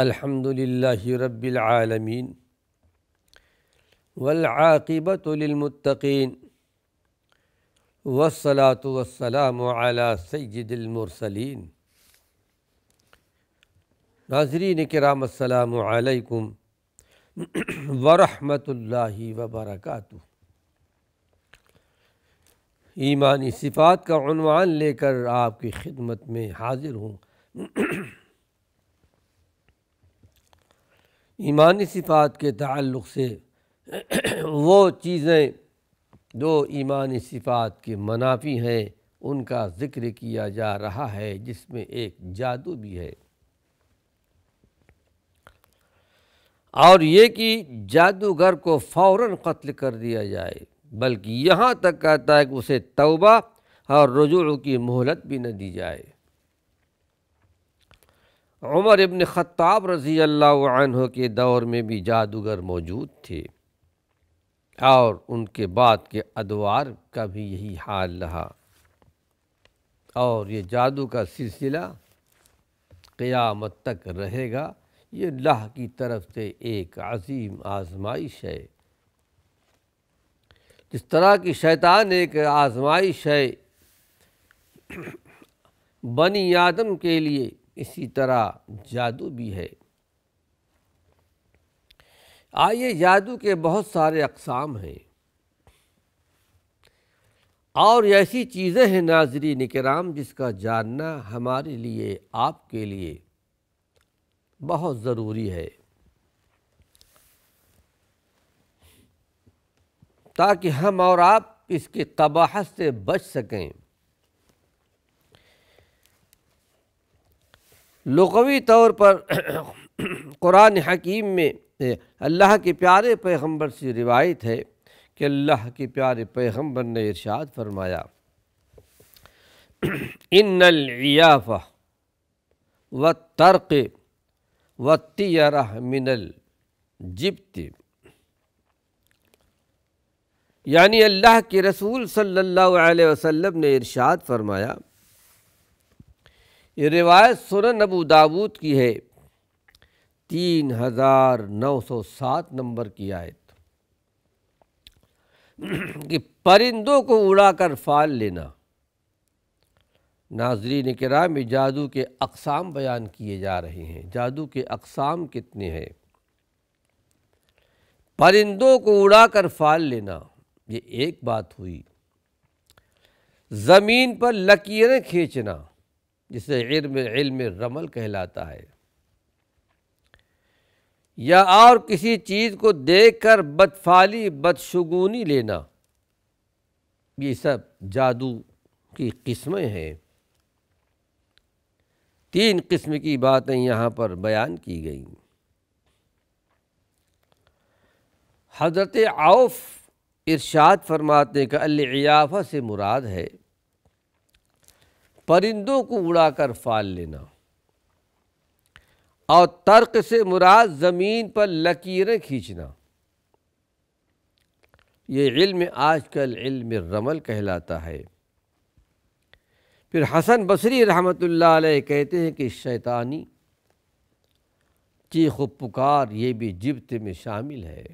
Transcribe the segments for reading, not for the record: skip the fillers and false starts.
الحمد للہ رب العالمین والعاقبۃ للمتقین والصلاة والسلام علی سید المرسلین۔ ناظرین کرام السلام علیکم ورحمۃ اللہ وبرکاتہ۔ ایمانی صفات کا عنوان لے کر آپ کی خدمت میں حاضر ہوں۔ ایمانی صفات کے تعلق سے وہ چیزیں جو ایمانی صفات کے منافی ہیں ان کا ذکر کیا جا رہا ہے، جس میں ایک جادو بھی ہے، اور یہ کہ جادوگر کو فوراً قتل کر دیا جائے، بلکہ یہاں تک کہتا ہے کہ اسے توبہ اور رجوع کی مہلت بھی نہ دی جائے۔ عمر ابن خطاب رضی اللہ عنہ کے دور میں بھی جادوگر موجود تھے، اور ان کے بعد کے ادوار کا بھی یہی حال رہا، اور یہ جادو کا سلسلہ قیامت تک رہے گا۔ یہ اللہ کی طرف سے ایک عظیم آزمائش ہے۔ جس طرح کی شیطان ایک آزمائش ہے بنی آدم کے لیے، اسی طرح جادو بھی ہے۔ آئیے، جادو کے بہت سارے اقسام ہیں، اور ایسی چیزیں ہیں ناظرین کرام جس کا جاننا ہمارے لیے، آپ کے لیے بہت ضروری ہے، تاکہ ہم اور آپ اس کی قباحت سے بچ سکیں۔ لغوی طور پر قرآن حکیم میں اللہ کے پیارے پیغمبر سے روایت ہے کہ اللہ کے پیارے پیغمبر نے ارشاد فرمایا، ان العیافہ والطرق والطیرہ من الجبت، یعنی اللہ کے رسول صلی اللہ علیہ وسلم نے ارشاد فرمایا، یہ روایت سنن ابو داود کی ہے، 3907 نمبر کی آیت، کہ پرندوں کو اڑا کر فال لینا۔ ناظرین کرام، جادو کے اقسام بیان کیے جا رہے ہیں۔ جادو کے اقسام کتنے ہیں؟ پرندوں کو اڑا کر فال لینا، یہ ایک بات ہوئی۔ زمین پر لکیریں کھینچنا، جسے علم رمل کہلاتا ہے، یا اور کسی چیز کو دیکھ کر بدفعلی بدشگونی لینا، یہ سب جادو کی قسمیں ہیں۔ 3 قسم کی باتیں یہاں پر بیان کی گئیں۔ حضرت عوف ارشاد فرماتے ہیں کہ العیافہ سے مراد ہے پرندوں کو اڑا کر فال لینا، اور طرق سے مراد زمین پر لکیریں کھینچنا۔ یہ علم آج کل علم رمل کہلاتا ہے۔ پھر حسن بصری رحمۃ اللہ علیہ کہتے ہیں کہ شیطانی چیخ و پکار یہ بھی جبت میں شامل ہے۔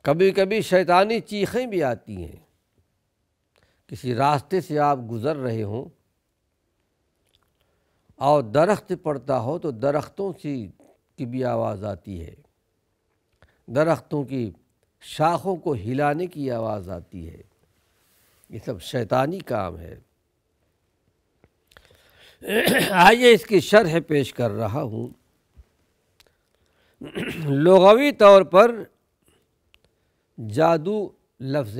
کبھی کبھی شیطانی چیخیں بھی آتی ہیں۔ کسی راستے سے آپ گزر رہے ہوں اور درخت پڑتا ہو تو درختوں کی بھی آواز آتی ہے، درختوں کی شاخوں کو ہلانے کی آواز آتی ہے۔ یہ سب شیطانی کام ہے۔ آئیے اس کی شرح پیش کر رہا ہوں۔ لغوی طور پر جادو لفظ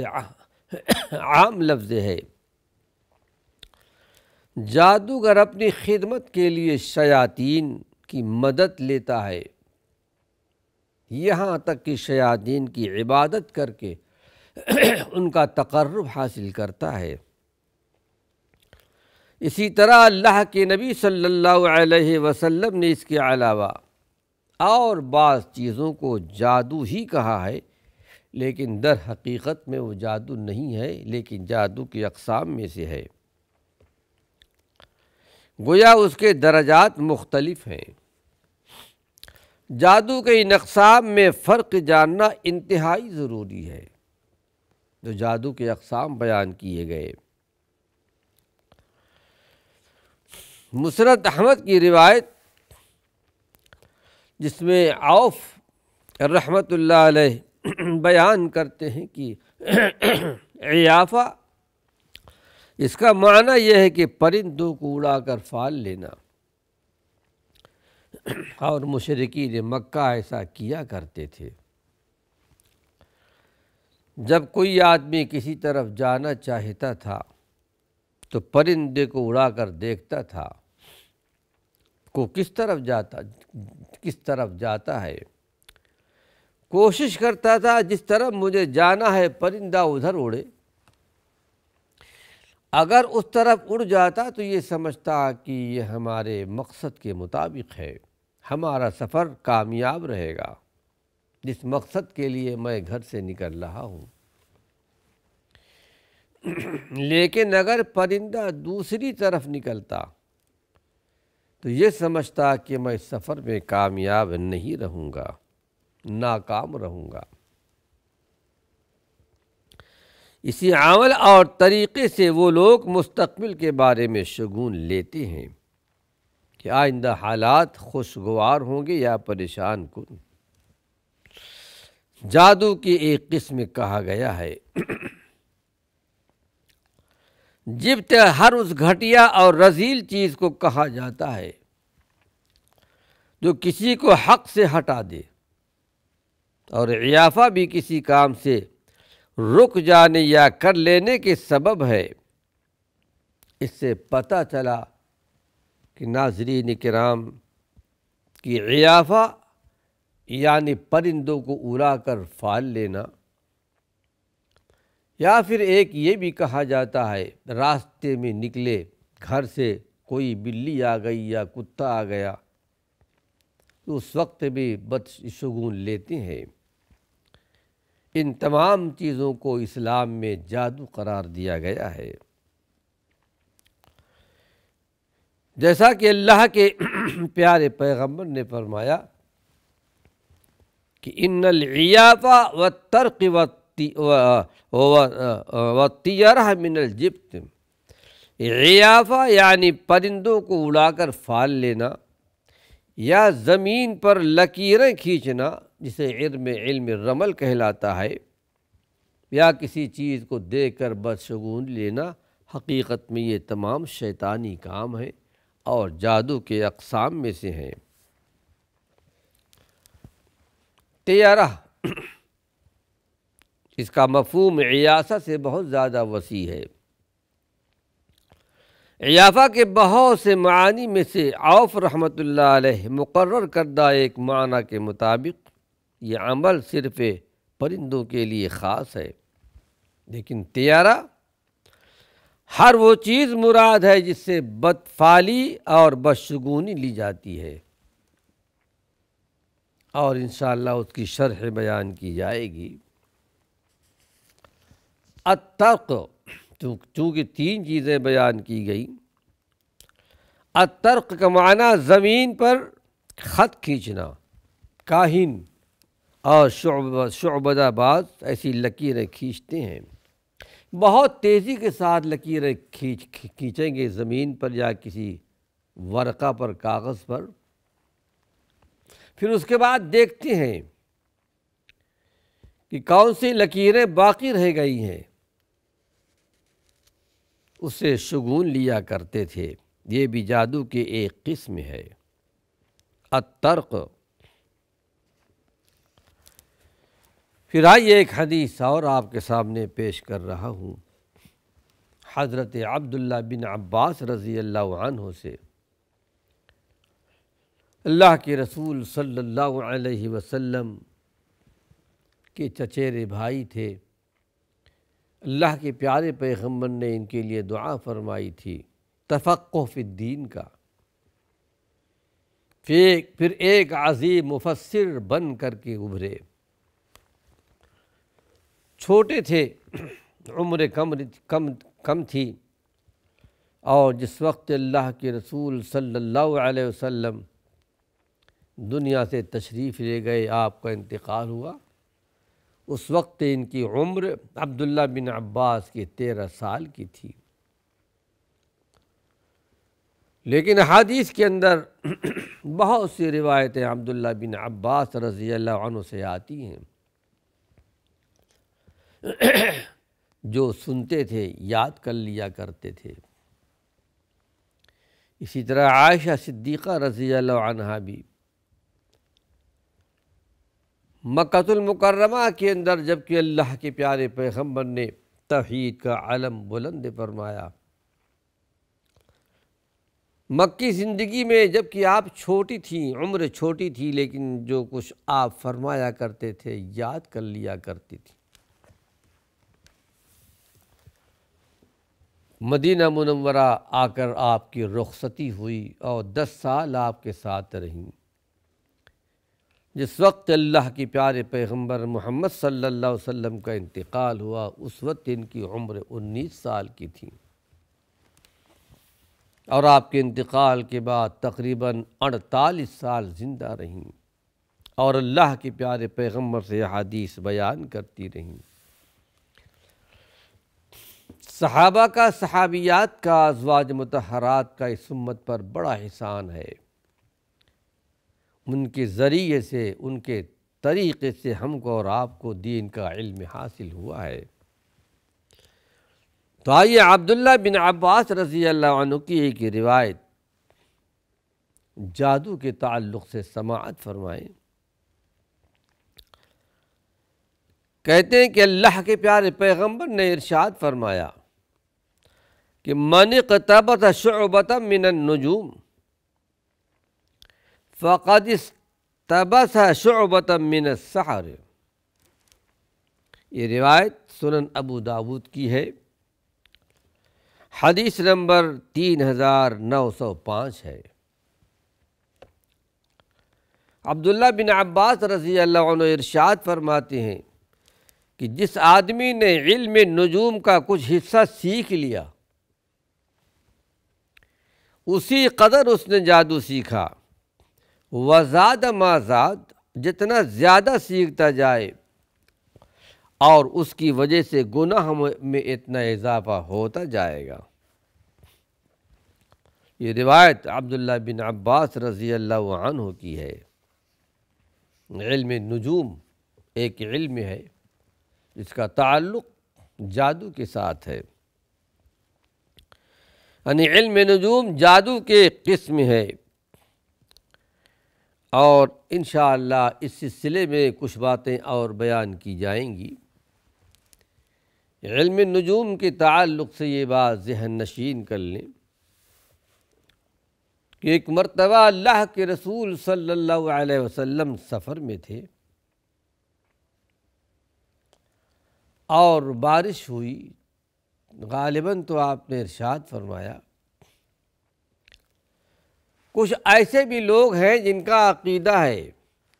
عام لفظ ہے۔ جادوگر اپنی خدمت کے لیے شیاطین کی مدد لیتا ہے، یہاں تک کہ شیاطین کی عبادت کر کے ان کا تقرب حاصل کرتا ہے۔ اسی طرح اللہ کے نبی صلی اللہ علیہ وسلم نے اس کے علاوہ اور بعض چیزوں کو جادو ہی کہا ہے، لیکن در حقیقت میں وہ جادو نہیں ہے، لیکن جادو کی اقسام میں سے ہے۔ گویا اس کے درجات مختلف ہیں۔ جادو کے ان اقسام میں فرق جاننا انتہائی ضروری ہے۔ جو جادو کے اقسام بیان کیے گئے، مسرت احمد کی روایت جس میں عوف رحمۃ اللہ علیہ بیان کرتے ہیں کہ عیافہ، اس کا معنی یہ ہے کہ پرندوں کو اڑا کر پھال لینا، اور مشرکین مکہ ایسا کیا کرتے تھے۔ جب کوئی آدمی کسی طرف جانا چاہتا تھا تو پرندے کو اڑا کر دیکھتا تھا کو کس طرف جاتا ہے، کوشش کرتا تھا جس طرف مجھے جانا ہے پرندہ ادھر اڑے۔ اگر اس طرف اڑ جاتا تو یہ سمجھتا کہ یہ ہمارے مقصد کے مطابق ہے، ہمارا سفر کامیاب رہے گا، جس مقصد کے لیے میں گھر سے نکل رہا ہوں۔ لیکن اگر پرندہ دوسری طرف نکلتا تو یہ سمجھتا کہ میں سفر میں کامیاب نہیں رہوں گا، ناکام رہوں گا۔ اسی عمل اور طریقے سے وہ لوگ مستقبل کے بارے میں شگون لیتے ہیں کہ آئندہ حالات خوشگوار ہوں گے یا پریشان کن۔ جادو کی ایک قسم کہا گیا ہے جبت ہر اس گھٹیا اور رذیل چیز کو کہا جاتا ہے جو کسی کو حق سے ہٹا دے، اور عیافہ بھی کسی کام سے رک جانے یا کر لینے کے سبب ہے۔ اس سے پتہ چلا کہ ناظرین کرام کہ عیافہ یعنی پرندوں کو اڑا کر پھال لینا، یا پھر ایک یہ بھی کہا جاتا ہے راستے میں نکلے گھر سے کوئی بلی آ گئی یا کتا آ گیا تو اس وقت بھی بدشگون لیتے ہیں۔ ان تمام چیزوں کو اسلام میں جادو قرار دیا گیا ہے۔ جیسا کہ اللہ کے پیارے پیغمبر نے فرمایا کہ ان العیافہ والترق والطیرہ من الجبت، عیافہ یعنی پرندوں کو اڑا کر پھال لینا یا زمین پر لکیریں کھینچنا، جسے علم رمل کہلاتا ہے، یا کسی چیز کو دیکھ کر بدشگون لینا، حقیقت میں یہ تمام شیطانی کام ہیں اور جادو کے اقسام میں سے ہیں۔ طیرہ، اس کا مفہوم عیاسہ سے بہت زیادہ وسیع ہے۔ عیافہ کے بہت سے معانی میں سے عوف رحمۃ اللہ علیہ مقرر کردہ ایک معنی کے مطابق یہ عمل صرف پرندوں کے لیے خاص ہے، لیکن طیرہ ہر وہ چیز مراد ہے جس سے بدفعلی اور بدشگونی لی جاتی ہے، اور انشاءاللہ اس کی شرح بیان کی جائے گی۔ الترق، چونکہ تین چیزیں بیان کی گئی۔ الترق کا معنی زمین پر خط کھینچنا، کاہن اور شعبدہ باز ایسی لکیریں کھینچتے ہیں، بہت تیزی کے ساتھ لکیریں کھینچیں گے زمین پر یا کسی ورقہ پر، کاغذ پر، پھر اس کے بعد دیکھتے ہیں کہ کون سی لکیریں باقی رہ گئی ہیں، اس سے شگون لیا کرتے تھے۔ یہ بھی جادو کی ایک قسم ہے، الترق۔ پھر آئیے ایک حدیث اور آپ کے سامنے پیش کر رہا ہوں، حضرت عبداللہ بن عباس رضی اللہ عنہ سے۔ اللہ کے رسول صلی اللہ علیہ وسلم کے چچیرے بھائی تھے۔ اللہ کے پیارے پیغمبر نے ان کے لیے دعا فرمائی تھی تفقہ فی الدین کا۔ پھر ایک عظیم مفسر بن کر کے ابھرے۔ چھوٹے تھے، عمر کم تھی، اور جس وقت اللہ کے رسول صلی اللہ علیہ وسلم دنیا سے تشریف لے گئے، آپ کا انتقال ہوا، اس وقت ان کی عمر عبداللہ بن عباس کی 13 سال کی تھی۔ لیکن حدیث کے اندر بہت سی روایتیں عبداللہ بن عباس رضی اللہ عنہ سے آتی ہیں، جو سنتے تھے یاد کر لیا کرتے تھے۔ اسی طرح عائشہ صدیقہ رضی اللہ عنہا بھی مکہ المکرمہ کے اندر جب کہ اللہ کے پیارے پیغمبر نے توحید کا علم بلند فرمایا، مکی زندگی میں جب کہ آپ چھوٹی تھیں، عمر چھوٹی تھی، لیکن جو کچھ آپ فرمایا کرتے تھے یاد کر لیا کرتی تھی۔ مدینہ منورہ آ کر آپ کی رخصتی ہوئی اور 10 سال آپ کے ساتھ رہیں۔ جس وقت اللہ کی پیارے پیغمبر محمد صلی اللہ علیہ وسلم کا انتقال ہوا، اس وقت ان کی عمر 19 سال کی تھی، اور آپ کے انتقال کے بعد تقریباً 48 سال زندہ رہیں اور اللہ کے پیارے پیغمبر سے حدیث بیان کرتی رہیں۔ صحابہ کا، صحابیات کا، ازواج مطہرات کا اس امت پر بڑا احسان ہے۔ ان کے ذریعے سے، ان کے طریقے سے ہم کو اور آپ کو دین کا علم حاصل ہوا ہے۔ تو آئیے عبداللہ بن عباس رضی اللہ عنہ کی ایک روایت جادو کے تعلق سے سماعت فرمائیں۔ کہتے ہیں کہ اللہ کے پیارے پیغمبر نے ارشاد فرمایا کہ من اقتبس شعبۃ من النجوم فقد استبس شعبۃ من السحر۔ یہ روایت سنن ابو داود کی ہے، حدیث نمبر 3905 ہے۔ عبداللہ بن عباس رضی اللہ عنہ ارشاد فرماتے ہیں کہ جس آدمی نے علم نجوم کا کچھ حصہ سیکھ لیا، اسی قدر اس نے جادو سیکھا، وزاد ما زاد، جتنا زیادہ سیکھتا جائے اور اس کی وجہ سے گناہ میں اتنا اضافہ ہوتا جائے گا۔ یہ روایت عبداللہ بن عباس رضی اللہ عنہ کی ہے۔ علم نجوم ایک علم ہے جس کا تعلق جادو کے ساتھ ہے، یعنی علم نجوم جادو کے قسم ہے، اور انشاءاللہ اس سلسلے میں کچھ باتیں اور بیان کی جائیں گی۔ علم نجوم کے تعلق سے یہ بات ذہن نشین کر لیں کہ ایک مرتبہ اللہ کے رسول صلی اللہ علیہ وسلم سفر میں تھے اور بارش ہوئی۔ غالباً تو آپ نے ارشاد فرمایا کچھ ایسے بھی لوگ ہیں جن کا عقیدہ ہے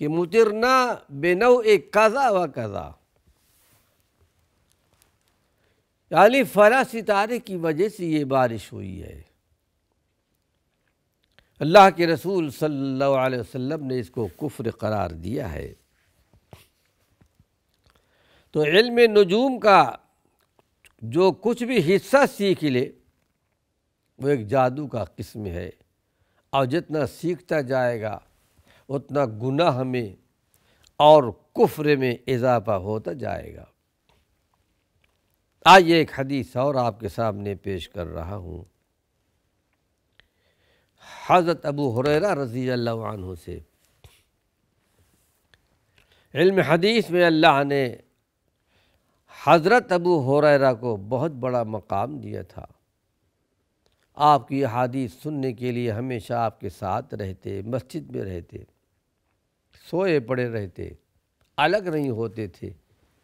کہ مطرنا بنوع کذا و کذا، یعنی فلاں ستارے کی وجہ سے یہ بارش ہوئی ہے۔ اللہ کے رسول صلی اللہ علیہ وسلم نے اس کو کفر قرار دیا ہے۔ تو علم نجوم کا جو کچھ بھی حصہ سیکھ لے وہ ایک جادو کا قسم ہے، اور جتنا سیکھتا جائے گا اتنا گناہ میں اور کفر میں اضافہ ہوتا جائے گا۔ آئیے ایک حدیث اور آپ کے سامنے پیش کر رہا ہوں، حضرت ابو ہریرہ رضی اللہ عنہ سے۔ علم حدیث میں اللہ نے حضرت ابو ہریرہ کو بہت بڑا مقام دیا تھا۔ آپ کی حدیث سننے کے لیے ہمیشہ آپ کے ساتھ رہتے، مسجد میں رہتے، سوئے پڑے رہتے، الگ نہیں ہوتے تھے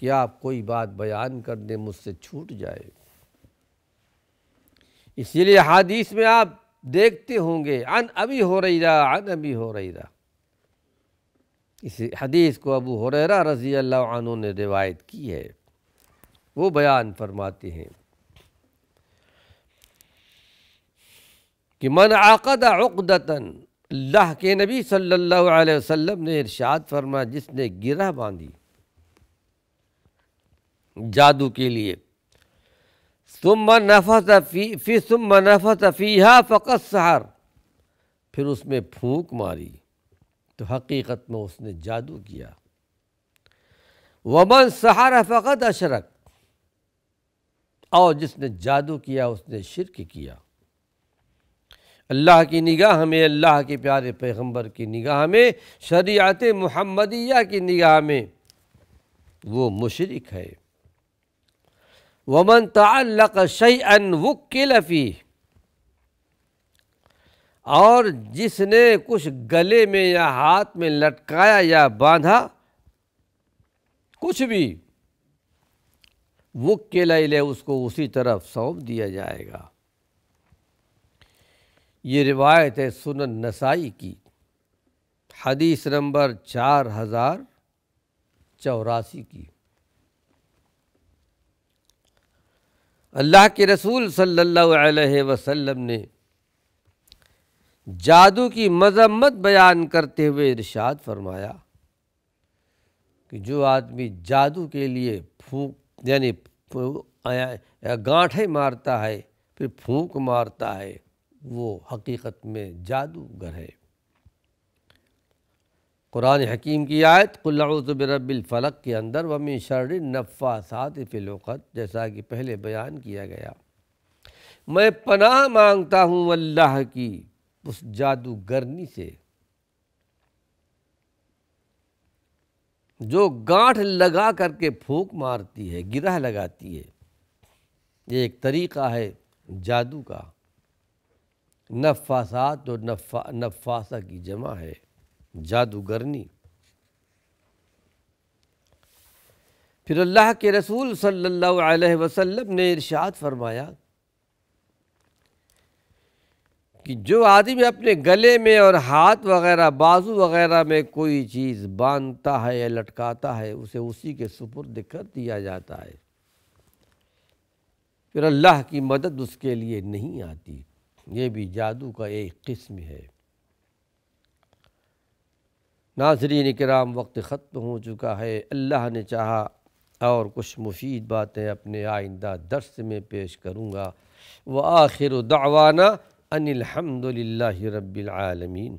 کہ آپ کوئی بات بیان کر دیں مجھ سے چھوٹ جائے۔ اسی لیے حدیث میں آپ دیکھتے ہوں گے عن ابی ہریرہ عن ابی ہریرہ، اس حدیث کو ابو ہریرہ رضی اللہ عنہ نے روایت کی ہے۔ وہ بیان فرماتے ہیں کہ من عقد عقدتاً، اللہ کے نبی صلی اللہ علیہ وسلم نے ارشاد فرمایا جس نے گرہ باندھی جادو کے لیے، ثم نفث فیہا فقد سحر، پھر اس میں پھونک ماری تو حقیقت میں اس نے جادو کیا، ومن سحر فقد اشرک، اور جس نے جادو کیا اس نے شرک کیا۔ اللہ کی نگاہ میں، اللہ کے پیارے پیغمبر کی نگاہ میں، شریعت محمدیہ کی نگاہ میں وہ مشرک ہے۔ ومن تعلق شیئا وکل فیہ، اور جس نے کچھ گلے میں یا ہاتھ میں لٹکایا یا باندھا، کچھ بھی، وکل الیہ، اس کو اسی طرف سونپ دیا جائے گا۔ یہ روایت ہے سنن نسائی کی، حدیث نمبر 4084 کی۔ اللہ کے رسول صلی اللہ علیہ وسلم نے جادو کی مذمت بیان کرتے ہوئے ارشاد فرمایا کہ جو آدمی جادو کے لیے یعنی گانٹھیں مارتا ہے پھر پھونک مارتا ہے، وہ حقیقت میں جادوگر ہے۔ قرآن حکیم کی آیت قل اعوذ برب الفلق کے اندر ومن شر النفاثات فی العقد، جیسا کہ پہلے بیان کیا گیا، میں پناہ مانگتا ہوں اللہ کی اس جادوگرنی سے جو گانٹھ لگا کر کے پھونک مارتی ہے، گرہ لگاتی ہے۔ یہ ایک طریقہ ہے جادو کا۔ نفاثات اور نفاسہ کی جمع ہے، جادوگرنی۔ پھر اللہ کے رسول صلی اللہ علیہ وسلم نے ارشاد فرمایا کہ جو آدمی اپنے گلے میں اور ہاتھ وغیرہ، بازو وغیرہ میں کوئی چیز باندھتا ہے یا لٹکاتا ہے، اسے اسی کے سپرد کر دیا جاتا ہے، پھر اللہ کی مدد اس کے لیے نہیں آتی۔ یہ بھی جادو کا ایک قسم ہے۔ ناظرین کرام، وقت ختم ہو چکا ہے۔ اللہ نے چاہا اور کچھ مفید باتیں اپنے آئندہ درس میں پیش کروں گا۔ وآخر دعوانا ان الحمد للہ رب العالمین۔